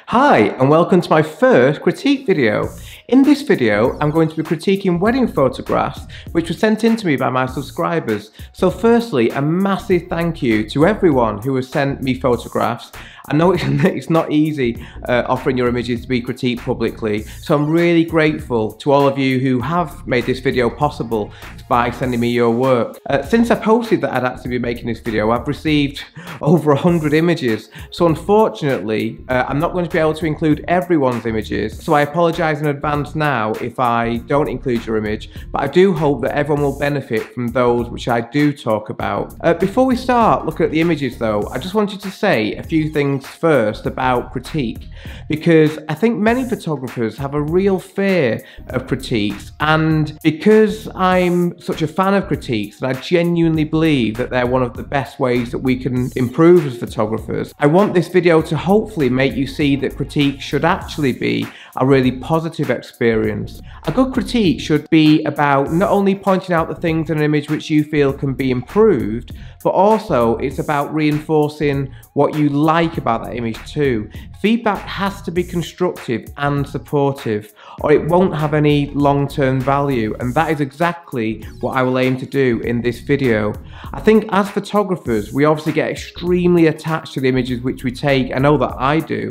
Hi and welcome to my first critique video. In this video I'm going to be critiquing wedding photographs which were sent in to me by my subscribers. So firstly, a massive thank you to everyone who has sent me photographs. I know it's not easy offering your images to be critiqued publicly, so I'm really grateful to all of you who have made this video possible by sending me your work. Since I posted that I'd actually be making this video, I've received over 100 images, so unfortunately I'm not going to be able to include everyone's images, so I apologise in advance now if I don't include your image, but I do hope that everyone will benefit from those which I do talk about. Before we start looking at the images though, I just wanted to say a few things first about critique, because I think many photographers have a real fear of critiques, and because I'm such a fan of critiques and I genuinely believe that they're one of the best ways that we can improve as photographers, I want this video to hopefully make you see that critique should actually be a really positive experience. A good critique should be about not only pointing out the things in an image which you feel can be improved, but also it's about reinforcing what you like about that image too. Feedback has to be constructive and supportive, or it won't have any long-term value, and that is exactly what I will aim to do in this video. I think as photographers, we obviously get extremely attached to the images which we take. I know that I do,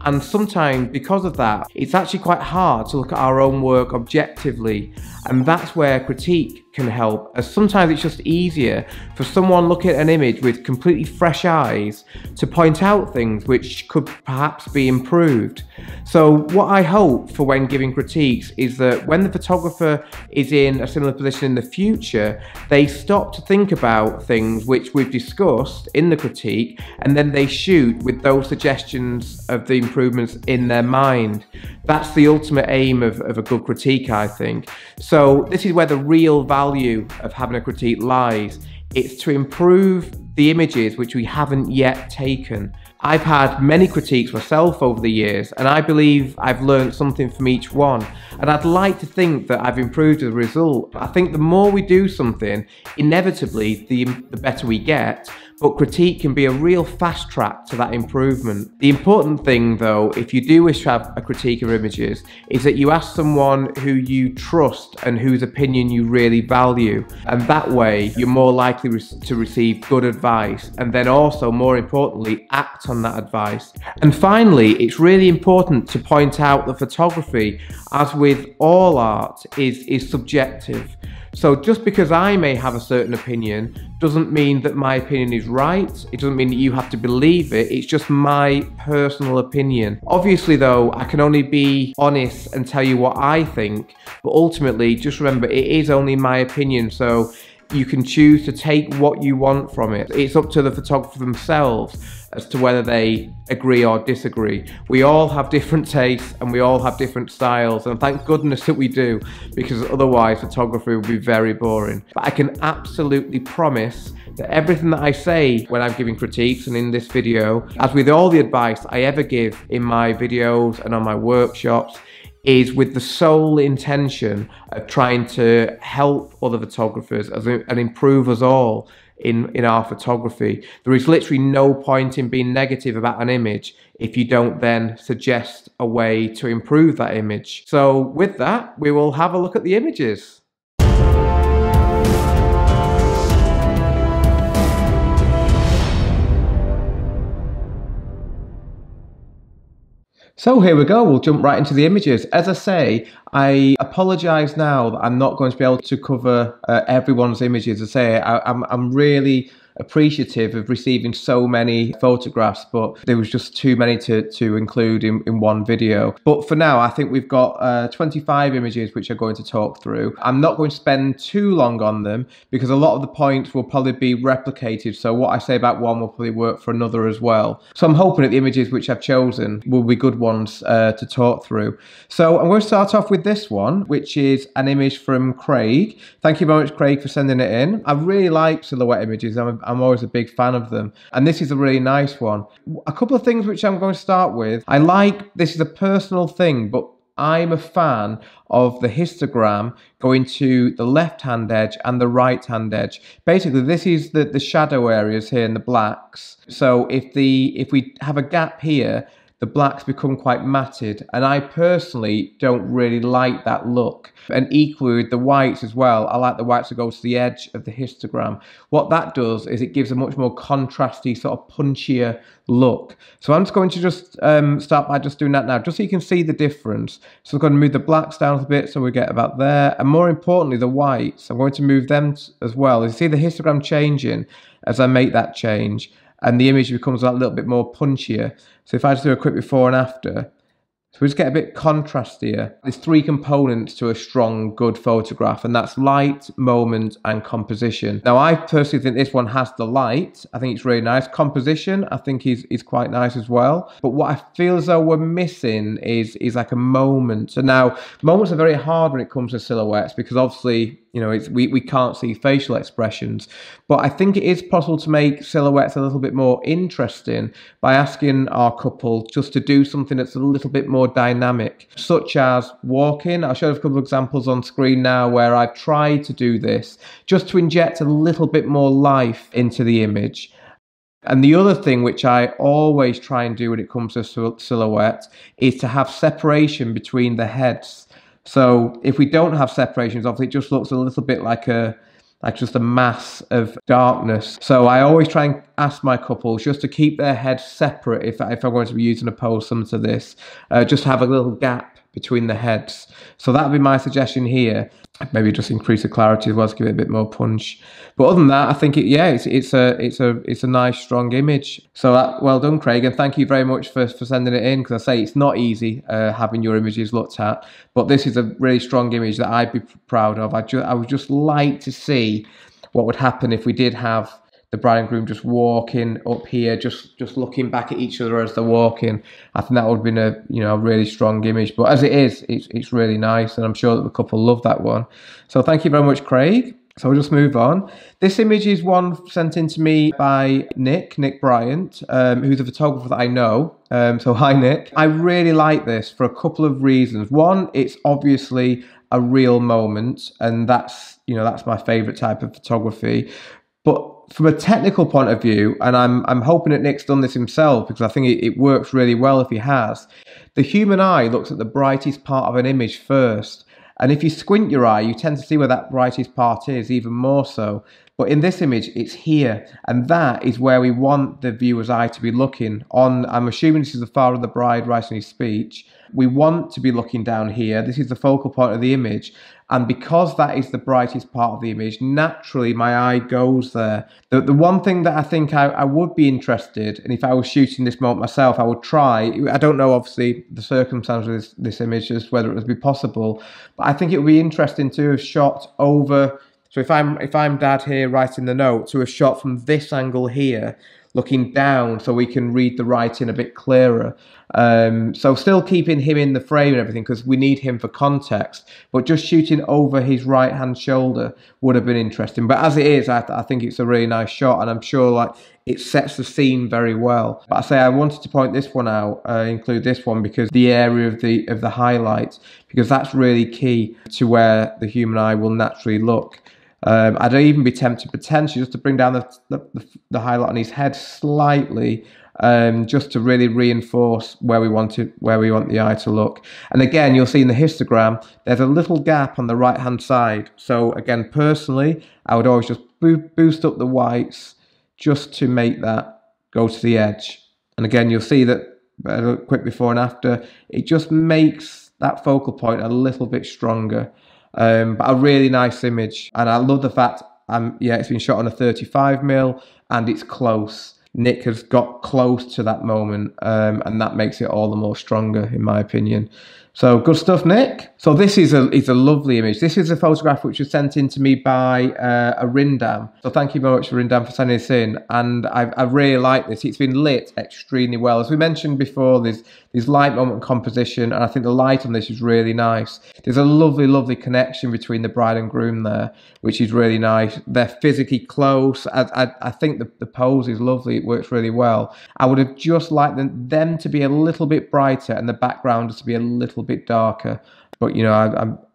and sometimes because of that, it's actually quite hard to look at our own work objectively, and that's where critique can help, as sometimes it's just easier for someone looking at an image with completely fresh eyes to point out things which could perhaps be improved. So what I hope for when giving critiques is that when the photographer is in a similar position in the future, they stop to think about things which we've discussed in the critique, and then they shoot with those suggestions of the improvements in their mind. That's the ultimate aim of a good critique, I think. So this is where the real value of having a critique lies. It's to improve the images which we haven't yet taken. I've had many critiques myself over the years, and I believe I've learned something from each one, and I'd like to think that I've improved as a result. I think the more we do something, inevitably the better we get, but critique can be a real fast track to that improvement. The important thing though, if you do wish to have a critique of images, is that you ask someone who you trust and whose opinion you really value, and that way you're more likely to receive good advice, and then also, more importantly, act on that advice. And finally, it's really important to point out that photography, as with all art, is subjective. So just because I may have a certain opinion doesn't mean that my opinion is right. It doesn't mean that you have to believe it. It's just my personal opinion. Obviously though, I can only be honest and tell you what I think, but ultimately just remember it is only my opinion, so you can choose to take what you want from it. It's up to the photographer themselves as to whether they agree or disagree. We all have different tastes and we all have different styles, and thank goodness that we do, because otherwise photography would be very boring. But I can absolutely promise that everything that I say when I'm giving critiques and in this video, as with all the advice I ever give in my videos and on my workshops, is with the sole intention of trying to help other photographers and improve us all in our photography. There is literally no point in being negative about an image if you don't then suggest a way to improve that image. So with that, we will have a look at the images. So here we go, we'll jump right into the images. As I say, I apologise now that I'm not going to be able to cover everyone's images. As I say, I'm really appreciative of receiving so many photographs, but there was just too many to include in one video. But for now, I think we've got 25 images which I'm going to talk through. I'm not going to spend too long on them because a lot of the points will probably be replicated, so what I say about one will probably work for another as well. So I'm hoping that the images which I've chosen will be good ones to talk through. So I'm going to start off with this one, which is an image from Craig. Thank you very much, Craig, for sending it in. I really like silhouette images. I'm always a big fan of them, and this is a really nice one. A couple of things which I'm going to start with. This is a personal thing, but I'm a fan of the histogram going to the left-hand edge and the right-hand edge. Basically, this is the shadow areas here in the blacks. So if we have a gap here, the blacks become quite matted, and I personally don't really like that look. And equally with the whites as well, I like the whites to go to the edge of the histogram. What that does is it gives a much more contrasty, sort of punchier look. So I'm just going to just start by just doing that now, just so you can see the difference. So I'm going to move the blacks down a bit so we get about there, and more importantly the whites, I'm going to move them as well. You see the histogram changing as I make that change, and the image becomes a little bit more punchier. So if I just do a quick before and after, so we just get a bit contrastier. There's three components to a strong, good photograph, and that's light, moment, and composition. Now, I personally think this one has the light. I think it's really nice. Composition, I think is quite nice as well. But what I feel as though we're missing is like a moment. So now, moments are very hard when it comes to silhouettes because obviously, you know, we can't see facial expressions. But I think it is possible to make silhouettes a little bit more interesting by asking our couple just to do something that's a little bit more dynamic, such as walking. I'll show you a couple of examples on screen now where I've tried to do this just to inject a little bit more life into the image. And the other thing which I always try and do when it comes to silhouette is to have separation between the heads. So if we don't have separations, obviously it just looks a little bit like just a mass of darkness. So I always try and ask my couples just to keep their heads separate if I'm going to be using a pose similar to this, just have a little gap between the heads. So that would be my suggestion here. Maybe just increase the clarity as well to give it a bit more punch. But other than that, I think it's a nice strong image. So well done, Craig, and thank you very much for sending it in, because I say it's not easy having your images looked at, but this is a really strong image that I'd be proud of. I would just like to see what would happen if we did have the bride and groom just walking up here, just looking back at each other as they're walking. I think that would have been a really strong image. But as it is, it's really nice, and I'm sure that the couple love that one. So thank you very much, Craig. So we'll just move on. This image is one sent in to me by Nick Bryant, who's a photographer that I know. So hi, Nick. I really like this for a couple of reasons. One, it's obviously a real moment, and that's my favorite type of photography. But from a technical point of view, and I'm hoping that Nick's done this himself because I think it works really well if he has, the human eye looks at the brightest part of an image first. And if you squint your eye, you tend to see where that brightest part is even more so. But in this image, it's here. And that is where we want the viewer's eye to be looking on. I'm assuming this is the father of the bride writing his speech. We want to be looking down here. This is the focal point of the image. And because that is the brightest part of the image, naturally my eye goes there. The one thing that I think I would be interested, and if I was shooting this moment myself, I would try, I don't know obviously the circumstances of this image, just whether it would be possible, but I think it would be interesting to have shot over. So if I'm dad here writing the note, to have shot from this angle here, looking down so we can read the writing a bit clearer. So still keeping him in the frame and everything because we need him for context, but just shooting over his right hand shoulder would have been interesting. But as it is, I think it's a really nice shot, and I'm sure it sets the scene very well. But I say I wanted to point this one out, include this one, because the area of the highlight, because that's really key to where the human eye will naturally look. I'd even be tempted potentially just to bring down the highlight on his head slightly, just to really reinforce where we want the eye to look. And again, you'll see in the histogram there's a little gap on the right hand side. So again, personally, I would always just boost up the whites just to make that go to the edge. And again, you'll see that a quick before and after, it just makes that focal point a little bit stronger. But a really nice image, and I love the fact it's been shot on a 35mm and it's close. Nick has got close to that moment, and that makes it all the more stronger in my opinion. So good stuff, Nick. So this is a lovely image. This is a photograph which was sent in to me by Rindam. So thank you very much, Rindam, for sending this in. And I really like this. It's been lit extremely well. As we mentioned before, there's light, moment, composition, and I think the light on this is really nice. There's a lovely, lovely connection between the bride and groom there, which is really nice. They're physically close. I think the pose is lovely. It works really well. I would have just liked them to be a little bit brighter and the background to be a little bit darker. But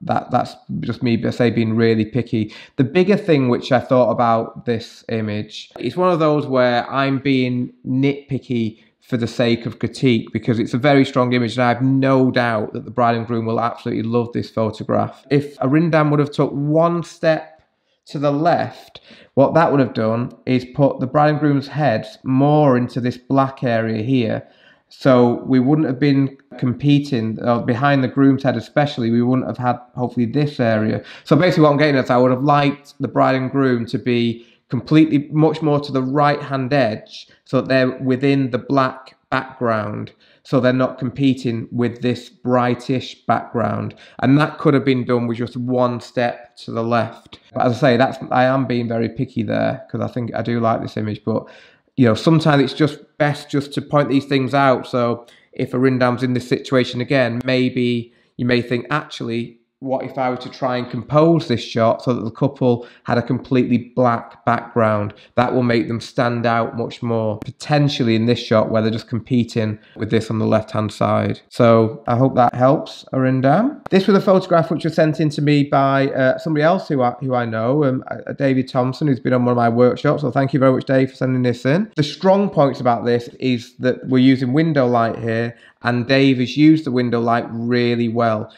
that's just me, I say, being really picky. The bigger thing which I thought about this image, it's one of those where I'm being nitpicky for the sake of critique, because it's a very strong image and I have no doubt that the bride and groom will absolutely love this photograph. If Arindam would have took one step to the left, what that would have done is put the bride and groom's heads more into this black area here. So we wouldn't have been competing behind the groom's head, especially. We wouldn't have had hopefully this area. So basically what I'm getting at is I would have liked the bride and groom to be completely much more to the right hand edge, so that they're within the black background, so they're not competing with this brightish background. And that could have been done with just one step to the left. But as I say, I am being very picky there, because I do like this image. But you know, sometimes it's just best just to point these things out. So if Arindam's in this situation again, maybe you may think, actually, what if I were to try and compose this shot so that the couple had a completely black background? That will make them stand out much more, potentially in this shot where they're just competing with this on the left-hand side. So I hope that helps, Arindam. This was a photograph which was sent in to me by somebody else who I know, David Thompson, who's been on one of my workshops. So thank you very much, Dave, for sending this in. The strong points about this is that we're using window light here, and Dave has used the window light really well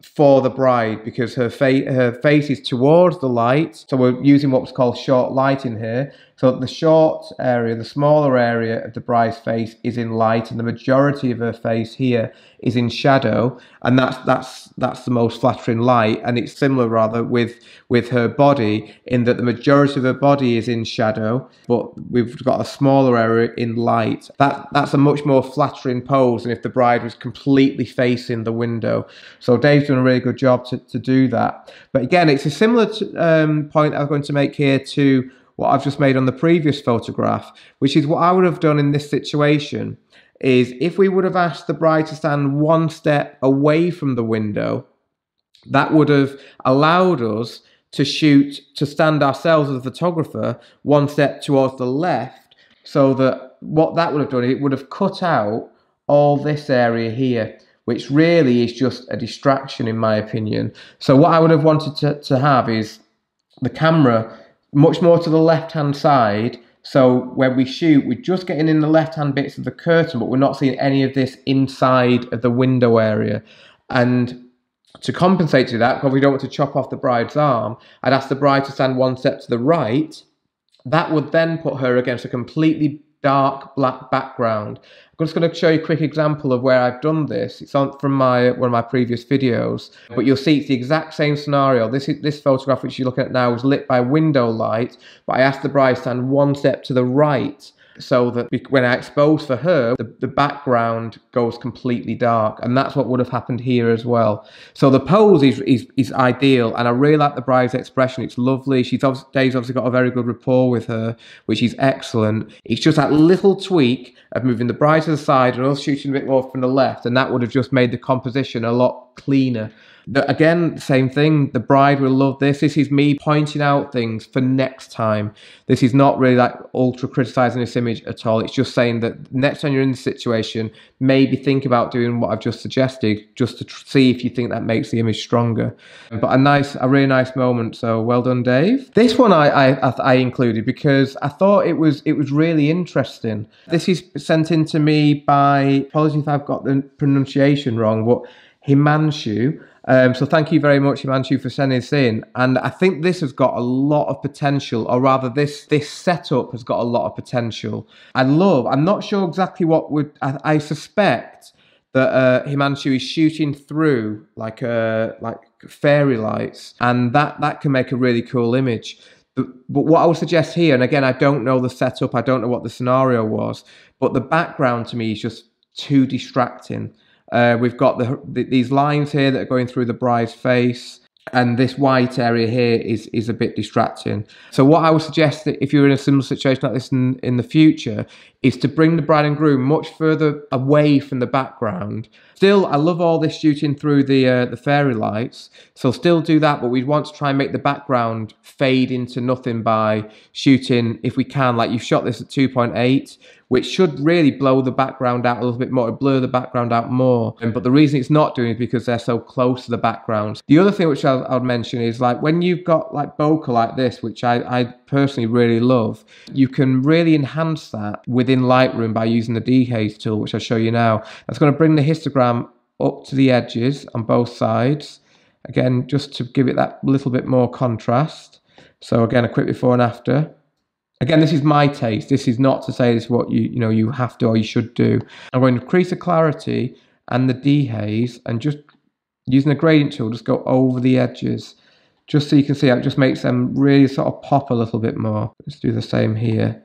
for the bride, because her face is towards the light. So we're using what's called short lighting here. So the short area, the smaller area of the bride's face is in light, and the majority of her face here is in shadow, and that's the most flattering light. And it's similar rather with her body, in that the majority of her body is in shadow, but we've got a smaller area in light. That's a much more flattering pose than if the bride was completely facing the window. So Dave's done a really good job to do that. But again, it's a similar point I'm going to make here to what I've just made on the previous photograph, which is what I would have done in this situation is if we would have asked the bride to stand one step away from the window, that would have allowed us to stand ourselves as a photographer one step towards the left, so that what that would have done, it would have cut out all this area here, which really is just a distraction in my opinion. So what I would have wanted to have is the camera much more to the left-hand side, so when we shoot, we're just getting in the left-hand bits of the curtain, but we're not seeing any of this inside of the window area. And to compensate to that, because we don't want to chop off the bride's arm, I'd ask the bride to stand one step to the right. That would then put her against a completely dark black background. I'm just going to show you a quick example of where I've done this. It's on from one of my previous videos, but you'll see it's the exact same scenario. This photograph which you're looking at now was lit by window light, but I asked the bride to stand one step to the right, so that when I expose for her, the background goes completely dark, and that's what would have happened here as well. So the pose is ideal, and I really like the bride's expression. It's lovely. Dave's obviously got a very good rapport with her, which is excellent. It's just that little tweak of moving the bride to the side and us shooting a bit more from the left, and that would have just made the composition a lot cleaner. Again, same thing, the bride will love this. This is me pointing out things for next time. This is not really like ultra criticizing this image at all. It's just saying that next time you're in this situation, maybe think about doing what I've just suggested, just to see if you think that makes the image stronger. But a really nice moment, so well done, Dave. This one I included because I thought it was really interesting. This is sent in to me by, apologies if I've got the pronunciation wrong, but Himanshu. So thank you very much, Himanshu, for sending this in. And I think this has got a lot of potential, or rather this setup has got a lot of potential. I'm not sure exactly what I suspect that Himanshu is shooting through like fairy lights, and that can make a really cool image. But what I would suggest here, and again, I don't know the setup, I don't know what the scenario was, but the background to me is just too distracting. We've got these lines here that are going through the bride's face, and this white area here is a bit distracting. So what I would suggest, that if you're in a similar situation like this in the future, is to bring the bride and groom much further away from the background. Still, I love all this shooting through the fairy lights, so still do that, but we want to try and make the background fade into nothing by shooting, if we can, like you've shot this at 2.8, which should really blow the background out a little bit more, blur the background out more. But the reason it's not doing it is because they're so close to the background. The other thing which I'll mention is, like, when you've got like bokeh like this, which I personally really love, you can really enhance that within within Lightroom by using the dehaze tool, which I'll show you now. That's going to bring the histogram up to the edges on both sides. Again, just to give it that little bit more contrast. So again, a quick before and after. Again, this is my taste. This is not to say this is what you have to or you should do. I'm going to increase the clarity and the dehaze, and just using the gradient tool, just go over the edges, just so you can see how it just makes them really sort of pop a little bit more. Let's do the same here.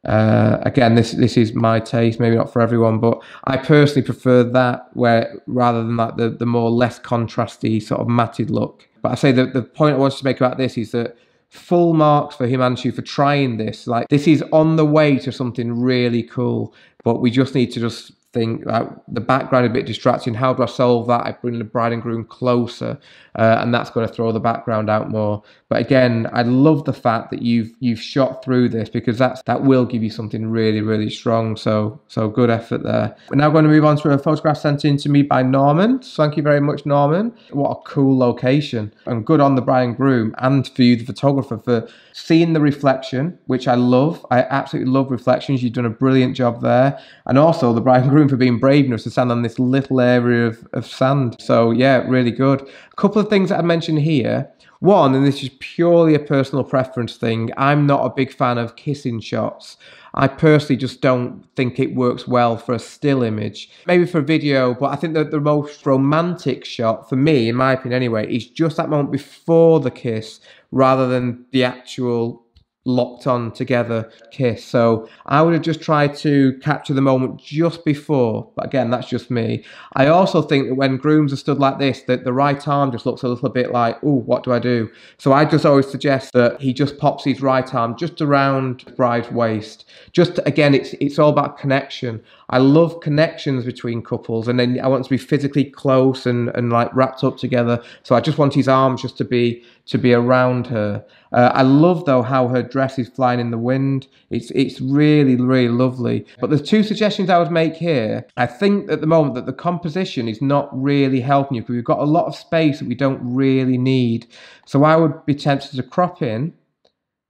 Again, this is my taste, maybe not for everyone, but I personally prefer that rather than like the more less contrasty sort of matted look. But I say that the point I wanted to make about this is that full marks for Himanshu for trying this. Like, this is on the way to something really cool, but we just need to just think that the background is a bit distracting. How do I solve that? I bring the bride and groom closer, and that's going to throw the background out more. But again, I love the fact that you've shot through this, because that will give you something really, really strong. So good effort there. We're now going to move on to a photograph sent in to me by Norman. Thank you very much, Norman. What a cool location, and good on the bride and groom and for you, the photographer, for seeing the reflection, which I love. I absolutely love reflections. You've done a brilliant job there. And also the bride and groom for being brave enough to stand on this little area of sand. So yeah, really good. A couple of things that I mentioned here. One, and this is purely a personal preference thing, I'm not a big fan of kissing shots. I personally just don't think it works well for a still image. Maybe for a video, but I think that the most romantic shot, for me, in my opinion anyway, is just that moment before the kiss, rather than the actual locked on together kiss. So I would have just tried to capture the moment just before, but again, that's just me. I also think that when grooms are stood like this, that the right arm just looks a little bit like, oh, what do I do? So I just always suggest that he just pops his right arm just around the bride's waist. Just, again, it's all about connection. I love connections between couples, and then I want to be physically close and like wrapped up together. So I just want his arms just to be around her. I love though how her dress is flying in the wind. It's really, really lovely. But there's two suggestions I would make here. I think at the moment that the composition is not really helping you, because we've got a lot of space that we don't really need. So I would be tempted to crop in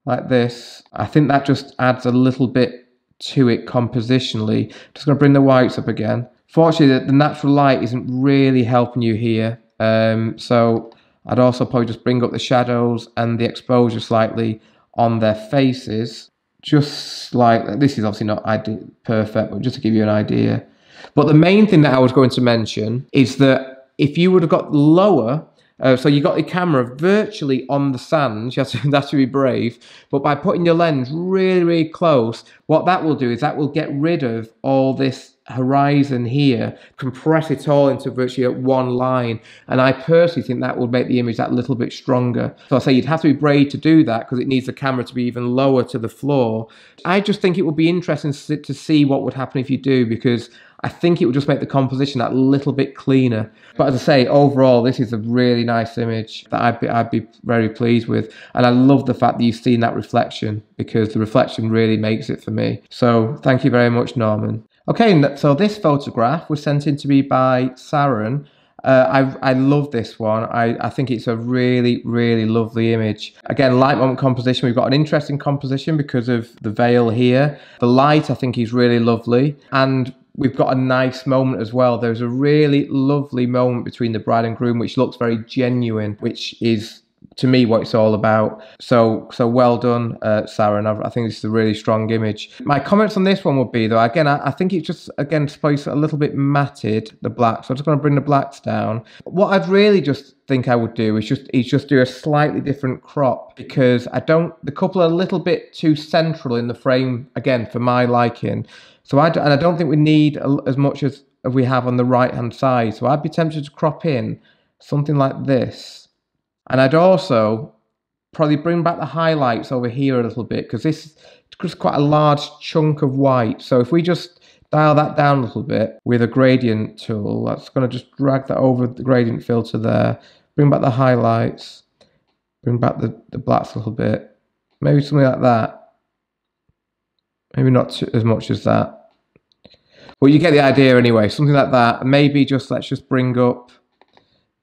like this. I think that just adds a little bit to it compositionally. Just going to bring the whites up again. Fortunately, the natural light isn't really helping you here. So I'd also probably just bring up the shadows and the exposure slightly on their faces. Just like, this is obviously not perfect, but just to give you an idea. But the main thing that I was going to mention is that if you would have got lower, so you got your camera virtually on the sand, you have to be brave, but by putting your lens really, really close, what that will do is that will get rid of all this horizon here, compress it all into virtually one line, and I personally think that would make the image that little bit stronger. So I say you'd have to be brave to do that, because it needs the camera to be even lower to the floor. I just think it would be interesting to see what would happen if you do, because I think it would just make the composition that little bit cleaner. But as I say, overall, this is a really nice image that I'd be very pleased with. And I love the fact that you've seen that reflection, because the reflection really makes it for me. So thank you very much, Norman. Okay, so this photograph was sent in to me by Saren. I love this one. I think it's a really, really lovely image. Again, light moment composition. We've got an interesting composition because of the veil here. The light, I think, is really lovely. And we've got a nice moment as well. There's a really lovely moment between the bride and groom, which looks very genuine, which is, to me, what it's all about. So well done, Saren. I think this is a really strong image. My comments on this one would be, though, again, I think it's just, again, supposed a little bit matted, the black. So I'm just going to bring the blacks down. What I'd really just think I would do is just do a slightly different crop, because the couple are a little bit too central in the frame, again, for my liking. So I don't think we need as much as we have on the right hand side. So I'd be tempted to crop in something like this. And I'd also probably bring back the highlights over here a little bit, because this is quite a large chunk of white. So if we just dial that down a little bit with a gradient tool, that's going to just drag that over the gradient filter there. Bring back the highlights. Bring back the blacks a little bit. Maybe something like that. Maybe not as much as that. Well, you get the idea anyway. Something like that. Maybe let's just bring up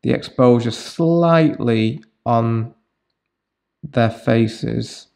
the exposure slightly on their faces.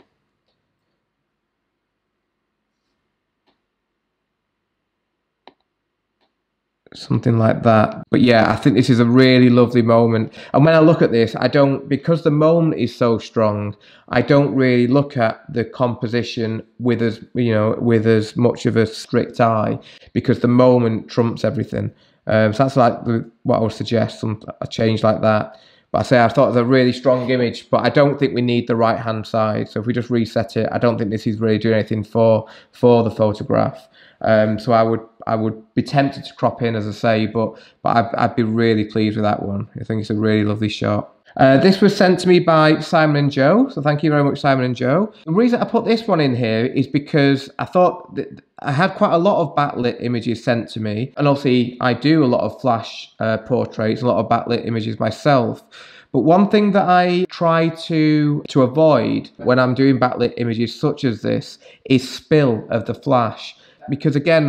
something like that. But yeah, I think this is a really lovely moment. And when I look at this, I don't, because the moment is so strong, I don't really look at the composition with as, you know, with as much of a strict eye, because the moment trumps everything. So that's like what I would suggest, a change like that. But I say I thought it was a really strong image, but I don't think we need the right hand side. So if we just reset it, I don't think this is really doing anything for the photograph. So I would be tempted to crop in, as I say, but I'd be really pleased with that one. I think it's a really lovely shot. This was sent to me by Simon and Joe, so thank you very much, Simon and Joe. The reason I put this one in here is because I thought that I had quite a lot of backlit images sent to me, and obviously I do a lot of flash portraits, a lot of backlit images myself. But one thing that I try to avoid when I'm doing backlit images such as this is spill of the flash. Because again,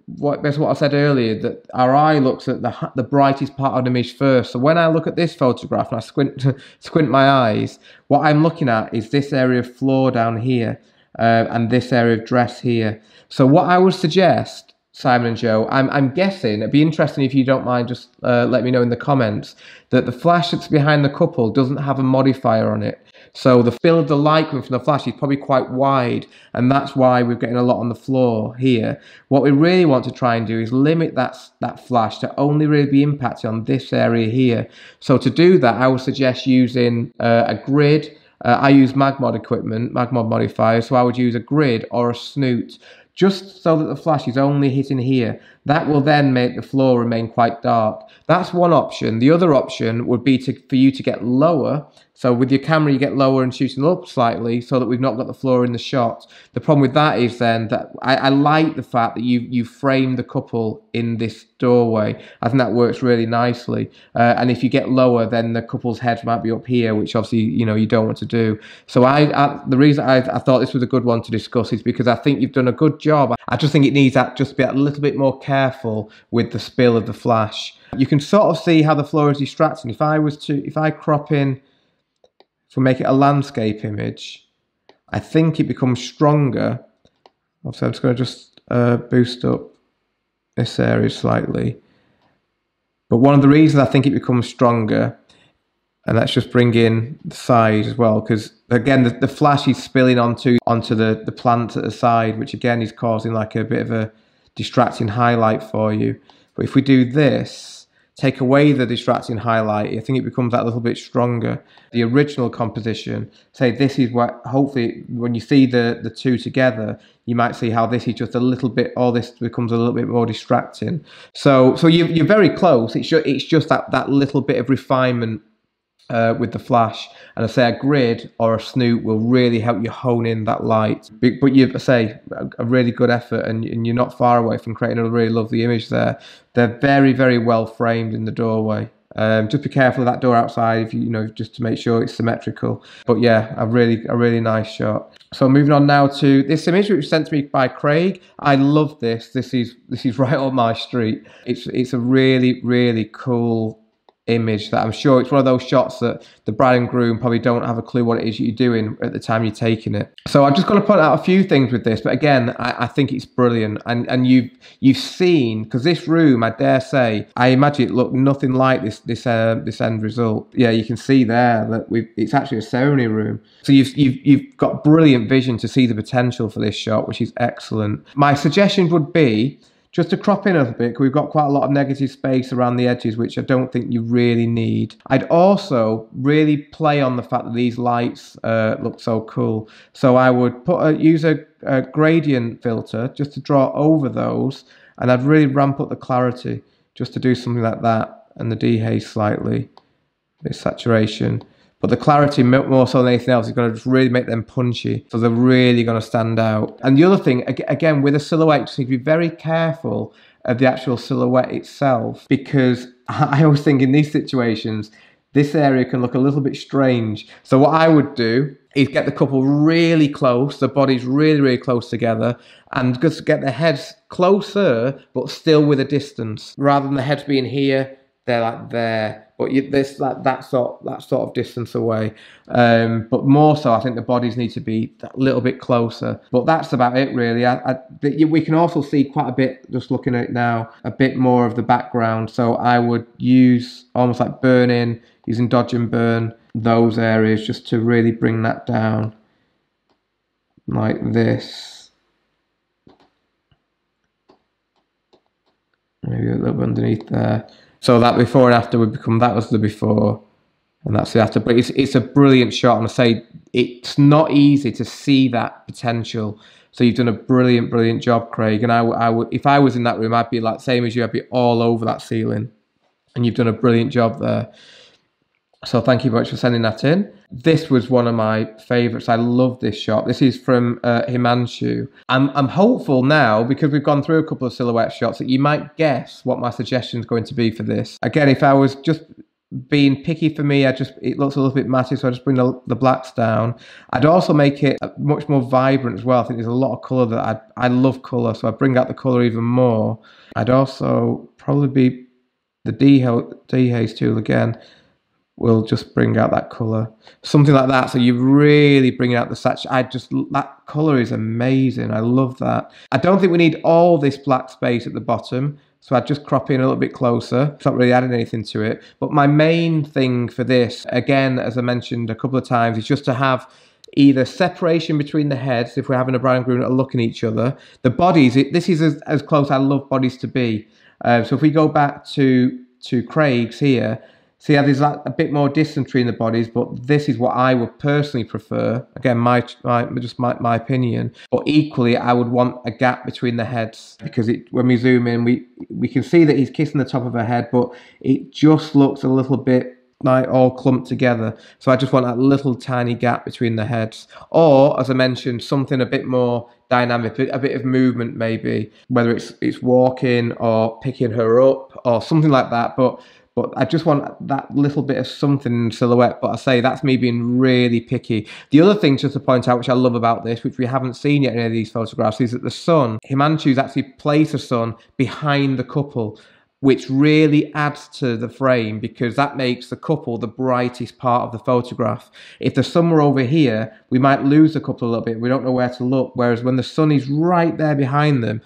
that's what I said earlier, that our eye looks at the brightest part of the image first. So when I look at this photograph and I squint my eyes, what I'm looking at is this area of floor down here and this area of dress here. So what I would suggest, Simon and Joe, I'm guessing, it'd be interesting if you don't mind, just let me know in the comments, that the flash that's behind the couple doesn't have a modifier on it. So the field of the light coming from the flash is probably quite wide, and that's why we're getting a lot on the floor here. What we really want to try and do is limit that flash to only really be impacted on this area here. So to do that, I would suggest using a grid. I use Magmod equipment, Magmod modifiers, so I would use a grid or a snoot, just so that the flash is only hitting here. That will then make the floor remain quite dark. That's one option. The other option would be for you to get lower. So with your camera, you get lower and shooting up slightly so that we've not got the floor in the shot. The problem with that is then that I like the fact that you frame the couple in this doorway. I think that works really nicely. And if you get lower, then the couple's heads might be up here, which obviously, you know, you don't want to do. So the reason I thought this was a good one to discuss is because I think you've done a good job. I just think it needs that just be a little bit more careful with the spill of the flash. You can sort of see how the floor is distracting. If I crop in, if we make it a landscape image, I think it becomes stronger. So I'm just going to boost up this area slightly. But one of the reasons I think it becomes stronger, and let's just bring in the side as well, because again the flash is spilling onto the plant at the side, which again is causing like a bit of a distracting highlight for you. But if we do this, take away the distracting highlight, I think it becomes that little bit stronger. The original composition, say this is what, hopefully when you see the two together, you might see how this is just a little bit, all this becomes a little bit more distracting. So you're very close. It's just that little bit of refinement with the flash, and I say a grid or a snoot will really help you hone in that light. But you say a really good effort, and you're not far away from creating a really lovely image there. They're very, very well framed in the doorway. Just be careful of that door outside, if you know, just to make sure it's symmetrical. But yeah, a really nice shot. So moving on now to this image, which was sent to me by Craig. I love this. This is right up my street. It's a really cool image that I'm sure it's one of those shots that the bride and groom probably don't have a clue what it is you're doing at the time you're taking it. So I'm just going to point out a few things with this, but again, I think it's brilliant. And you've seen, because this room, I dare say, I imagine it looked nothing like this end result. Yeah, you can see there that it's actually a ceremony room. So you've got brilliant vision to see the potential for this shot, which is excellent. My suggestion would be just to crop in a little bit, because we've got quite a lot of negative space around the edges, which I don't think you really need. I'd also really play on the fact that these lights look so cool. So I would use a gradient filter just to draw over those, and I'd really ramp up the clarity just to do something like that, and the dehaze slightly, a bit of saturation. But the clarity, more so than anything else, is going to just really make them punchy. So they're really going to stand out. And the other thing, again, with a silhouette, just need to be very careful of the actual silhouette itself, because I always think in these situations, this area can look a little bit strange. So what I would do is get the couple really close, the bodies really close together, and just get the heads closer, but still with a distance. Rather than the heads being here, they're like there, but this that sort of distance away. But more so, I think the bodies need to be a little bit closer. But that's about it, really. We can also see quite a bit, just looking at it now, a bit more of the background. So I would use almost like burn in, using dodge and burn those areas just to really bring that down like this. Maybe a little bit underneath there. So that before and after would become, that was the before and that's the after. But it's a brilliant shot, and I say it's not easy to see that potential. So you've done a brilliant job, Craig. And I would, if I was in that room, I'd be like same as you. I'd be all over that ceiling, and you've done a brilliant job there. So thank you very much for sending that in. This was one of my favourites. I love this shot. This is from Himanshu. I'm hopeful now, because we've gone through a couple of silhouette shots, that you might guess what my suggestion is going to be for this. Again, if I was just being picky for me, it looks a little bit matte, so I just bring the blacks down. I'd also make it much more vibrant as well. I think there's a lot of colour that I love colour, so I bring out the colour even more. I'd also probably be the dehaze tool again. Will just bring out that colour, something like that. So you really bring out the saturation. That colour is amazing. I love that. I don't think we need all this black space at the bottom, so I'd just crop in a little bit closer. It's not really adding anything to it. But my main thing for this, again, as I mentioned a couple of times, is just to have either separation between the heads, if we're having a bride and groom that are looking at each other. The bodies, this is as close I love bodies to be. So if we go back to Craig's here, see how there's like a bit more dysentery in the bodies, but this is what I would personally prefer. Again, my opinion. But equally, I would want a gap between the heads, because when we zoom in, we can see that he's kissing the top of her head, but it just looks a little bit like all clumped together. So I just want that little tiny gap between the heads. Or, as I mentioned, something a bit more dynamic, a bit of movement maybe, whether it's walking or picking her up or something like that. But I just want that little bit of something in silhouette. But I say that's me being really picky. The other thing just to point out, which I love about this, which we haven't seen yet in any of these photographs, is that the sun, Himanshu's actually placed the sun behind the couple, which really adds to the frame, because that makes the couple the brightest part of the photograph. If the sun were over here, we might lose the couple a little bit. We don't know where to look. Whereas when the sun is right there behind them,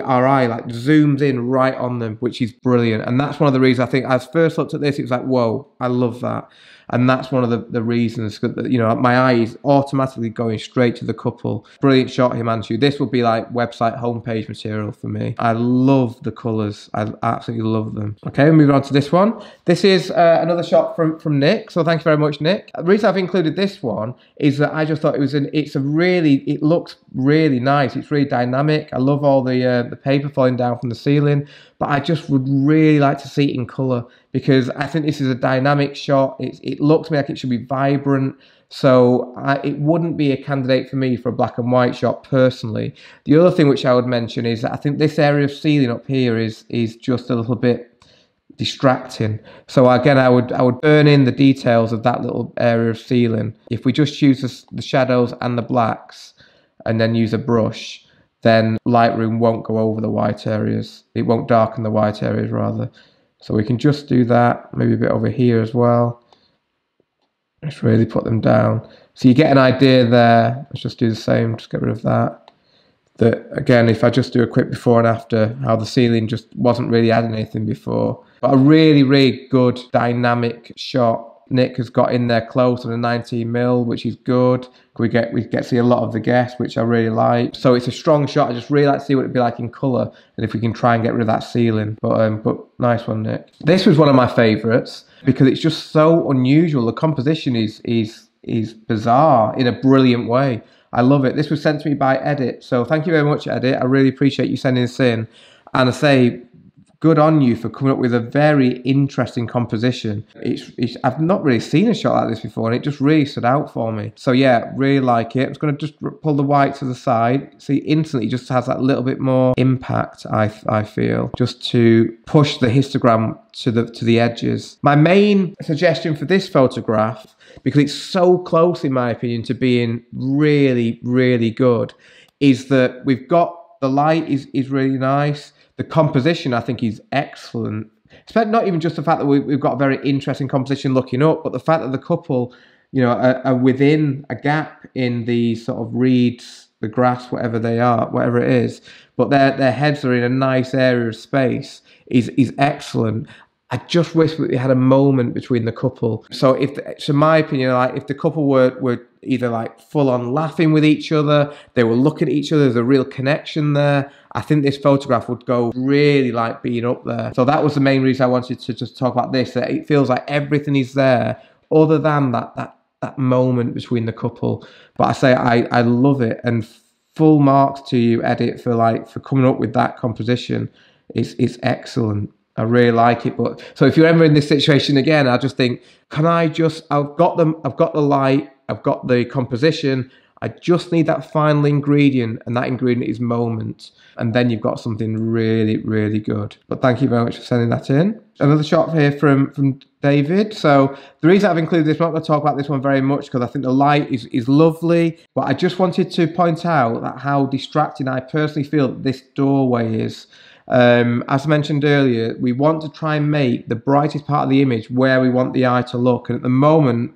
our eye like zooms in right on them, which is brilliant. And that's one of the reasons I think, as I first looked at this, it was like, whoa, I love that. And that's one of the reasons that, you know, my eye is automatically going straight to the couple. Brilliant shot, Himanshu. This would be like website homepage material for me. I love the colours. I absolutely love them. Okay, moving on to this one. This is another shot from Nick. So thank you very much, Nick. The reason I've included this one is that I just thought it looks really nice. It's really dynamic. I love all the paper falling down from the ceiling, but I just would really like to see it in colour, because I think this is a dynamic shot. It looks to me like it should be vibrant. So it wouldn't be a candidate for me for a black and white shot personally. The other thing which I would mention is that I think this area of ceiling up here is just a little bit distracting. So again, I would burn in the details of that little area of ceiling. If we just choose the shadows and the blacks and then use a brush, then Lightroom won't go over the white areas. It won't darken the white areas rather. So we can just do that, maybe a bit over here as well. Just really put them down. So you get an idea there. Let's just do the same, just get rid of that. That again, if I just do a quick before and after, how the ceiling just wasn't really adding anything before. But a really good dynamic shot. Nick has got in there close on a 19mm, which is good. We get to see a lot of the guests, which I really like. So it's a strong shot. I just really like to see what it'd be like in colour, and if we can try and get rid of that ceiling. But nice one, Nick. This was one of my favourites because it's just so unusual. The composition is bizarre in a brilliant way. I love it. This was sent to me by Edit, so thank you very much, Edit. I really appreciate you sending this in, and I say, good on you for coming up with a very interesting composition. I've not really seen a shot like this before, and it just really stood out for me. So yeah, really like it. I'm just going to just pull the white to the side. See, instantly it just has that little bit more impact, I feel, just to push the histogram to the edges. My main suggestion for this photograph, because it's so close in my opinion to being really good, is that we've got the light is really nice. The composition, I think, is excellent. not even just the fact that we've got a very interesting composition looking up, but the fact that the couple, you know, are within a gap in the sort of reeds, the grass, whatever they are, whatever it is, but their heads are in a nice area of space is excellent. I just wish that we had a moment between the couple. So in my opinion, like if the couple were either like full on laughing with each other, they were looking at each other, there's a real connection there, I think this photograph would go really like being up there. So that was the main reason I wanted to just talk about this, that it feels like everything is there other than that moment between the couple. But I say I love it, and full marks to you, Edit, for coming up with that composition. It's excellent. I really like it. But so if you're ever in this situation again, I just think, I've got the light, I've got the composition, I just need that final ingredient, and that ingredient is moment. And then you've got something really, really good. But thank you very much for sending that in. Another shot here from David. So the reason I've included this, I'm not going to talk about this one very much because I think the light is lovely. But I just wanted to point out that how distracting I personally feel that this doorway is. As I mentioned earlier, we want to try and make the brightest part of the image where we want the eye to look. And at the moment,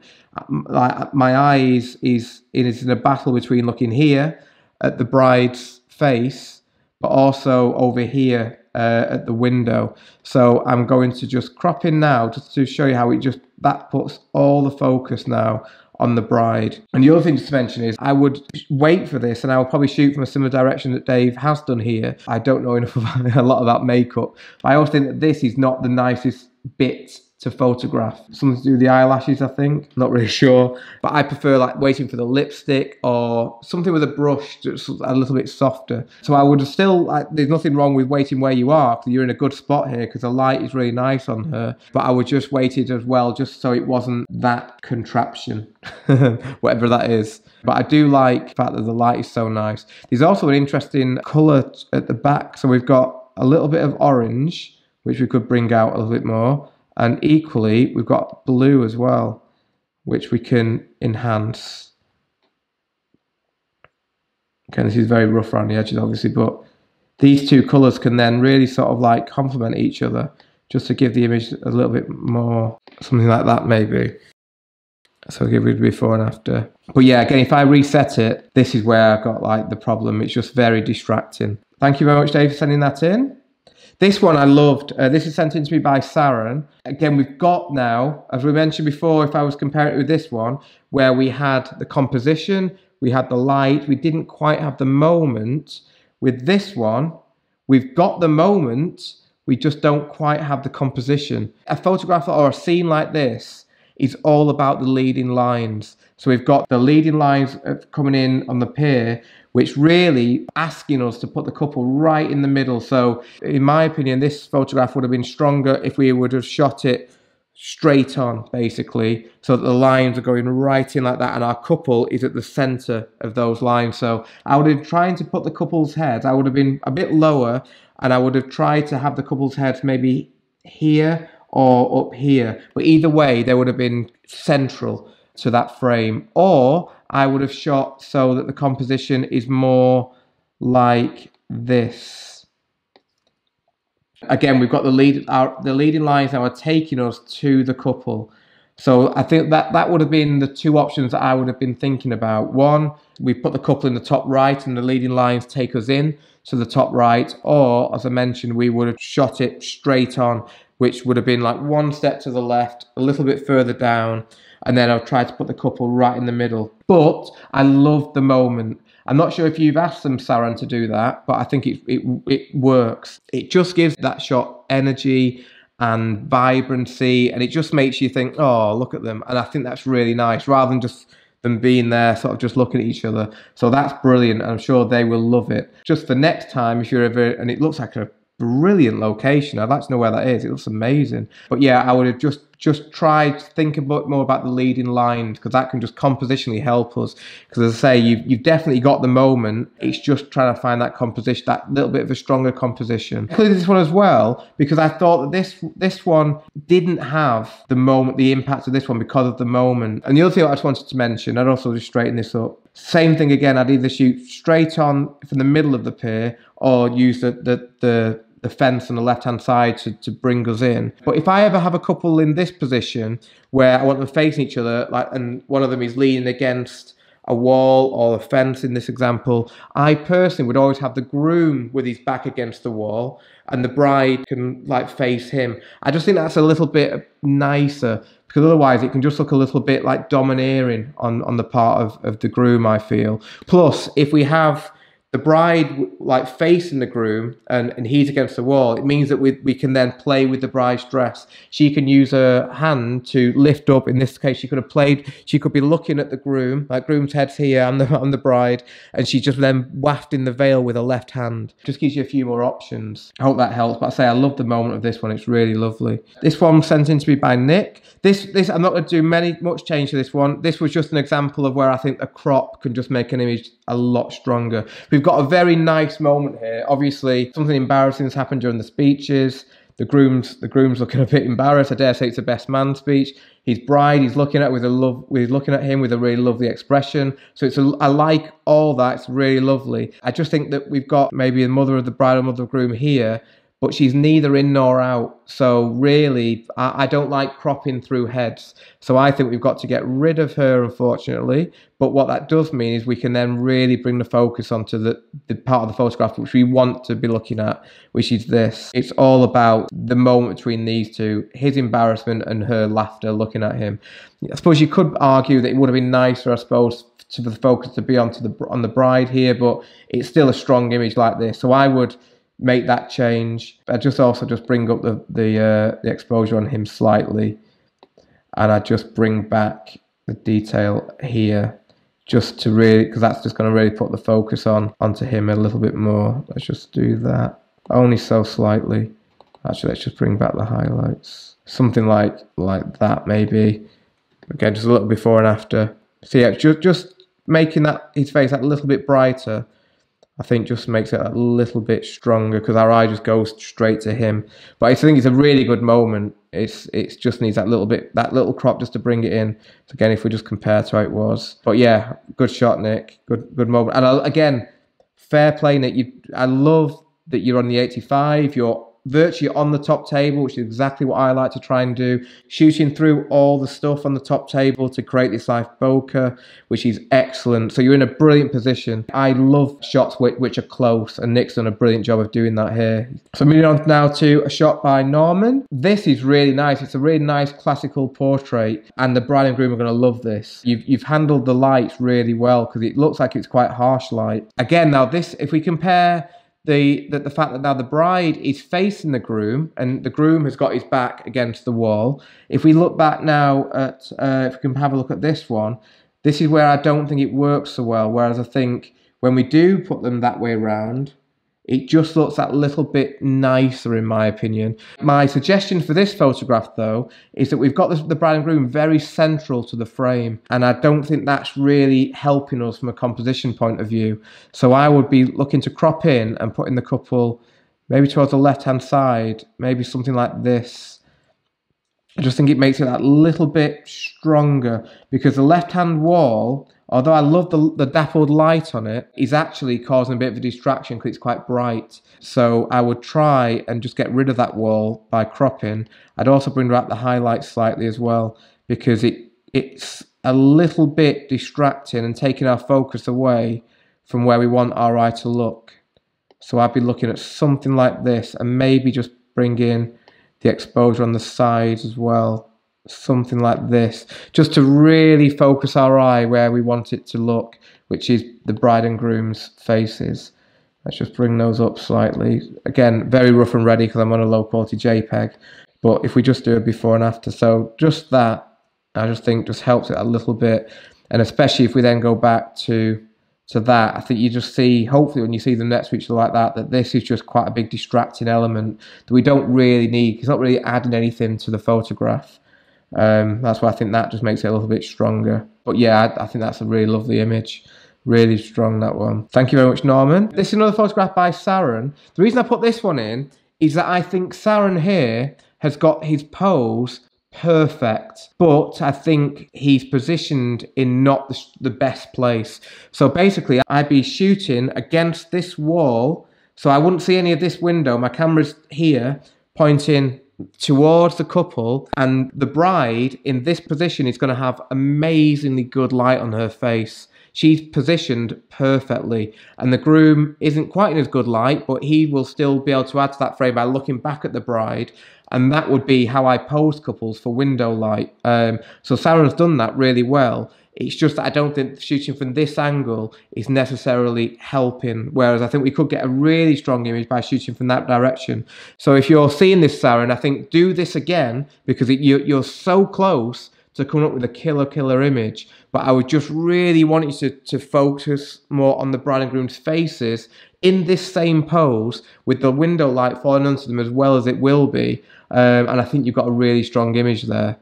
like my eye is in a battle between looking here at the bride's face, but also over here at the window. So I'm going to just crop in now just to show you how that puts all the focus now on the bride. And the other thing to mention is I would wait for this, and I will probably shoot from a similar direction that Dave has done here. I don't know enough about a lot about makeup, but I also think that this is not the nicest bit to photograph. Something to do with the eyelashes, I think. Not really sure. But I prefer like waiting for the lipstick or something with a brush that's a little bit softer. So I would still, there's nothing wrong with waiting where you are, because you're in a good spot here because the light is really nice on her. But I would just wait it as well, just so it wasn't that contraption, whatever that is. But I do like the fact that the light is so nice. There's also an interesting colour at the back. So we've got a little bit of orange, which we could bring out a little bit more. And equally, we've got blue as well, which we can enhance. Okay, this is very rough around the edges, obviously, but these two colours can then really sort of like complement each other, just to give the image a little bit more, something like that maybe. So I'll give it before and after. But yeah, again, if I reset it, this is where I've got like the problem. It's just very distracting. Thank you very much, Dave, for sending that in. This one I loved. This is sent in to me by Saren. Again, we've got now, as we mentioned before, if I was comparing it with this one, where we had the composition, we had the light, we didn't quite have the moment. With this one, we've got the moment, we just don't quite have the composition. A photograph or a scene like this is all about the leading lines. So we've got the leading lines coming in on the pier, which really asking us to put the couple right in the middle. So in my opinion, this photograph would have been stronger if we would have shot it straight on, basically, so that the lines are going right in like that, and our couple is at the center of those lines. So I would have tried to put the couple's heads, I would have been a bit lower, and I would have tried to have the couple's heads maybe here or up here. But either way, they would have been central to that frame. Or I would have shot so that the composition is more like this. Again, we've got the leading lines now are taking us to the couple. So I think that would have been the two options that I would have been thinking about. One, we put the couple in the top right and the leading lines take us in to the top right. Or, as I mentioned, we would have shot it straight on, which would have been like one step to the left, a little bit further down, and then I'll try to put the couple right in the middle. But I love the moment. I'm not sure if you've asked them, Saren, to do that, but I think it works. It just gives that shot energy and vibrancy, and it just makes you think, oh, look at them. And I think that's really nice, rather than just them being there, sort of just looking at each other. So that's brilliant, and I'm sure they will love it. Just for next time, if you're ever, and it looks like a brilliant location. I'd like to know where that is. It looks amazing. But yeah, I would have just tried to think a bit more about the leading lines, because that can just compositionally help us. Because as I say, you've definitely got the moment. It's just trying to find that composition, that little bit of a stronger composition. I included this one as well because I thought that this one didn't have the moment, the impact of this one because of the moment. And the other thing I just wanted to mention, I'd also just straighten this up. Same thing again. I'd either shoot straight on from the middle of the pier or use the the fence on the left-hand side to bring us in. But if I ever have a couple in this position where I want them facing each other, like, and one of them is leaning against a wall or a fence in this example, I personally would always have the groom with his back against the wall and the bride can like face him. I just think that's a little bit nicer, because otherwise it can just look a little bit like domineering on the part of the groom, I feel. Plus, if we have the bride like facing the groom and he's against the wall, it means that we can then play with the bride's dress. She can use her hand to lift up. In this case, she could be looking at the groom, like groom's head's here and the bride, and she just then wafting the veil with her left hand. Just gives you a few more options. I hope that helps. But I say I love the moment of this one. It's really lovely. This one sent in to me by Nick. This I'm not going to do much change to this one. This was just an example of where I think a crop can just make an image a lot stronger. We've got a very nice moment here. Obviously, something embarrassing has happened during the speeches. The groom's looking a bit embarrassed. I dare say it's a best man speech. His bride, he's looking at him with a really lovely expression. So I like all that. It's really lovely. I just think that we've got maybe the mother of the bride and mother of the groom here, but she's neither in nor out. So really, I don't like cropping through heads. So I think we've got to get rid of her, unfortunately. But what that does mean is we can then really bring the focus onto the part of the photograph which we want to be looking at, which is this. It's all about the moment between these two, his embarrassment and her laughter looking at him. I suppose you could argue that it would have been nicer, I suppose, for the focus to be on the bride here, but it's still a strong image like this. So I would make that change. I also bring up the exposure on him slightly, and I just bring back the detail here, just to really, because that's just going to really put the focus onto him a little bit more. Let's just do that, only so slightly. Actually, let's just bring back the highlights, something like that maybe. Again, just a little before and after. So yeah, just making his face that little bit brighter, I think just makes it a little bit stronger, because our eye just goes straight to him. But I think it's a really good moment. It just needs that little crop just to bring it in. So again, if we just compare to how it was. But yeah, good shot, Nick. Good moment. And again, fair play, Nick. I love that you're on the 85. You're virtually on the top table, which is exactly what I like to try and do, shooting through all the stuff on the top table to create this life bokeh, which is excellent. So you're in a brilliant position. I love shots which are close, and Nick's done a brilliant job of doing that here. So moving on now to a shot by Norman. This is really nice. It's a really nice classical portrait, and the bride and groom are going to love this. You've handled the lights really well, because it looks like it's quite harsh light. Again, now this, if we compare the fact that now the bride is facing the groom and the groom has got his back against the wall. If we look back now at, if we can have a look at this one, this is where I don't think it works so well. Whereas I think when we do put them that way around, it just looks that little bit nicer, in my opinion. My suggestion for this photograph, though, is that we've got the bride and groom very central to the frame, and I don't think that's really helping us from a composition point of view. So I would be looking to crop in and putting the couple maybe towards the left-hand side, maybe something like this. I just think it makes it that little bit stronger, because the left-hand wall, although I love the dappled light on it, is actually causing a bit of a distraction because it's quite bright. So I would try and just get rid of that wall by cropping. I'd also bring back the highlights slightly as well, because it's a little bit distracting and taking our focus away from where we want our eye to look. So I'd be looking at something like this, and maybe just bring in the exposure on the sides as well. Something like this, just to really focus our eye where we want it to look, which is the bride and groom's faces. Let's just bring those up slightly. Again, very rough and ready because I'm on a low quality JPEG. But if we just do a before and after, so just that, I just think just helps it a little bit. And especially if we then go back to that, I think you just see, hopefully when you see the next picture like that, that this is just quite a big distracting element that we don't really need. It's not really adding anything to the photograph. That's why I think that just makes it a little bit stronger. But yeah, I think that's a really lovely image. Really strong, that one. Thank you very much, Norman. This is another photograph by Saran. The reason I put this one in is that I think Saran here has got his pose perfect, but I think he's positioned in not the best place. So basically, I'd be shooting against this wall So I wouldn't see any of this window. My camera's here pointing towards the couple, and the bride in this position is going to have amazingly good light on her face. She's positioned perfectly, and the groom isn't quite in as good light, but he will still be able to add to that frame by looking back at the bride, and that would be how I pose couples for window light. So Sarah's done that really well. It's just that I don't think shooting from this angle is necessarily helping, whereas I think we could get a really strong image by shooting from that direction. So if you're seeing this, Sarah, and I think do this again, because you're so close to coming up with a killer image, but I would just really want you to focus more on the bride and groom's faces in this same pose with the window light falling onto them as well as it will be, and I think you've got a really strong image there.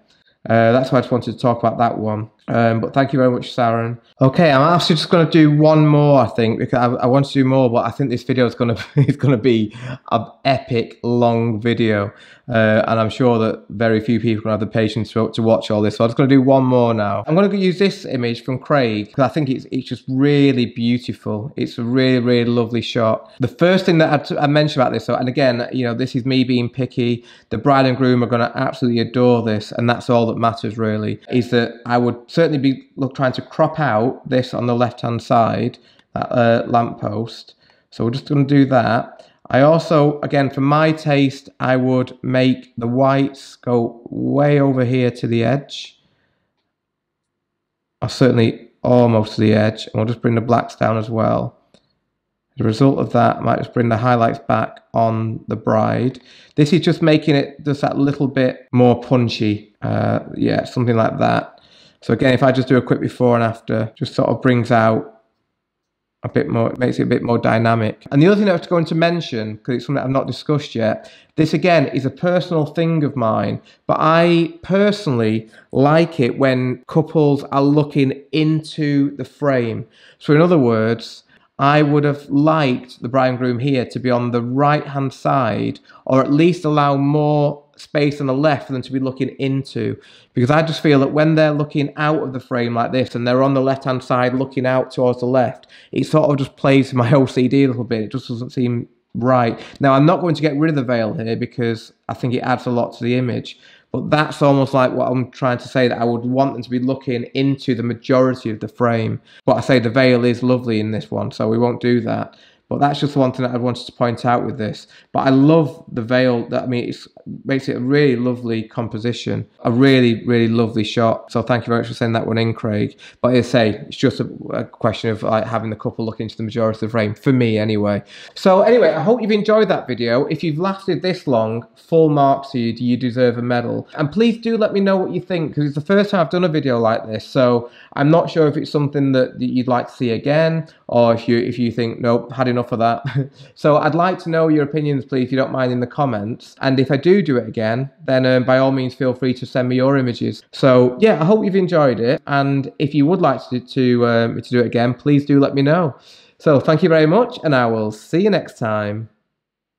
That's why I just wanted to talk about that one. But thank you very much, Sharon. Okay, I'm actually just going to do one more, I think, because I want to do more, but I think this video is going to be an epic long video, and I'm sure that very few people are going to have the patience to watch all this. So I'm just going to do one more now. I'm going to use this image from Craig because I think it's just really beautiful. It's a really lovely shot. The first thing that I mentioned about this, and again, you know, this is me being picky. The bride and groom are going to absolutely adore this, and that's all that matters really. Is that I would certainly be trying to crop out this on the left hand side, that lamppost. So we're just going to do that. I also, again, for my taste, I would make the whites go way over here to the edge, or certainly almost to the edge, and we'll just bring the blacks down as well. The result of that, I might just bring the highlights back on the bride. This is just making it just that little bit more punchy, yeah, something like that. So again, if I just do a quick before and after, just sort of brings out a bit more, makes it a bit more dynamic. And the other thing I have to go into mention, because it's something I've not discussed yet, this again is a personal thing of mine, but I personally like it when couples are looking into the frame. So in other words, I would have liked the bride and groom here to be on the right hand side, or at least allow more space on the left for them to be looking into, because I just feel that when they're looking out of the frame like this and they're on the left hand side looking out towards the left, it sort of just plays to my OCD a little bit. It just doesn't seem right. Now I'm not going to get rid of the veil here because I think it adds a lot to the image, but that's almost like what I'm trying to say, that I would want them to be looking into the majority of the frame. But I say the veil is lovely in this one, so we won't do that. But that's just one thing that I wanted to point out with this. But I love the veil. I mean, it makes it a really lovely composition, a really lovely shot. So thank you very much for sending that one in, Craig. But as I say, it's just a question of like having the couple look into the majority of the frame, for me anyway. So anyway, I hope you've enjoyed that video. If you've lasted this long, full marks to you. You deserve a medal. And please do let me know what you think, because it's the first time I've done a video like this. So I'm not sure if it's something that you'd like to see again, or if you think, nope, had enough of that. So I'd like to know your opinions, please, if you don't mind, in the comments. And if I do it again, then by all means feel free to send me your images. So yeah, I hope you've enjoyed it, and if you would like to do it again, please do let me know. So thank you very much, and I will see you next time.